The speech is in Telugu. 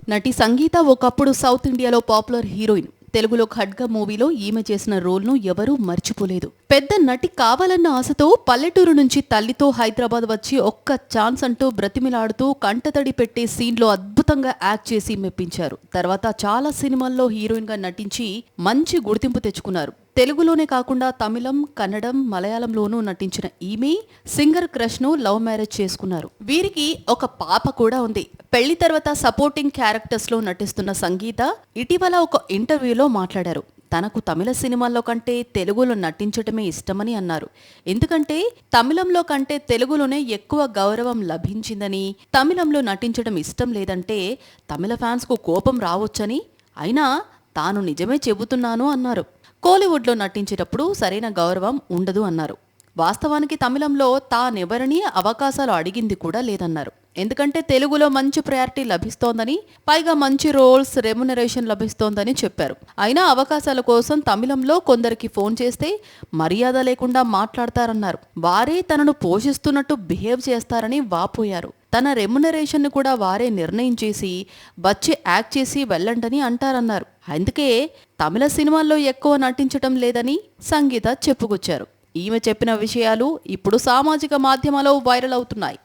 నటి సంగీత ఒకప్పుడు సౌత్ ఇండియాలో పాపులర్ హీరోయిన్. తెలుగులో ఖడ్గ మూవీలో ఈమె చేసిన రోల్ను ఎవరూ మర్చిపోలేదు. పెద్ద నటి కావాలన్న ఆశతో పల్లెటూరు నుంచి తల్లితో హైదరాబాద్ వచ్చి ఒక్క ఛాన్స్ అంటూ బ్రతిమిలాడుతూ కంటతడి పెట్టే సీన్లో అద్భుతంగా యాక్ట్ చేసి మెప్పించారు. తర్వాత చాలా సినిమాల్లో హీరోయిన్ గా నటించి మంచి గుర్తింపు తెచ్చుకున్నారు. తెలుగులోనే కాకుండా తమిళం, కన్నడం, మలయాళంలోనూ నటించిన ఈమె సింగర్ క్రష్ ను లవ్ మ్యారేజ్ చేసుకున్నారు. వీరికి ఒక పాప కూడా ఉంది. పెళ్లి తర్వాత సపోర్టింగ్ క్యారెక్టర్స్ లో నటిస్తున్న సంగీత ఇటీవల ఒక ఇంటర్వ్యూలో మాట్లాడారు. తనకు తమిళ సినిమాల్లో కంటే తెలుగులో నటించటమే ఇష్టమని అన్నారు. ఎందుకంటే తమిళంలో కంటే తెలుగులోనే ఎక్కువ గౌరవం లభించిందని, తమిళంలో నటించడం ఇష్టం లేదంటే తమిళ ఫ్యాన్స్ కు కోపం రావచ్చని, అయినా తాను నిజమే చెబుతున్నాను అన్నారు. కోలీవుడ్లో నటించేటప్పుడు సరైన గౌరవం ఉండదు అన్నారు. వాస్తవానికి తమిళంలో తానెవరిని అవకాశాలు అడిగింది కూడా లేదన్నారు. ఎందుకంటే తెలుగులో మంచి ప్రయారిటీ లభిస్తోందని, పైగా మంచి రోల్స్, రెమ్యునరేషన్ లభిస్తోందని చెప్పారు. అయినా అవకాశాల కోసం తమిళంలో కొందరికి ఫోన్ చేస్తే మర్యాద లేకుండా మాట్లాడతారన్నారు. వారే తనను పోషిస్తున్నట్టు బిహేవ్ చేస్తారని వాపోయారు. తన రెమ్యునరేషన్ కూడా వారే నిర్ణయం చేసి వచ్చి యాక్ట్ చేసి వెళ్ళండని అంటారన్నారు. అందుకే తమిళ సినిమాల్లో ఎక్కువ నటించటం లేదని సంగీత చెప్పుకొచ్చారు. ఈమె చెప్పిన విషయాలు ఇప్పుడు సామాజిక మాధ్యమాల్లో వైరల్ అవుతున్నాయి.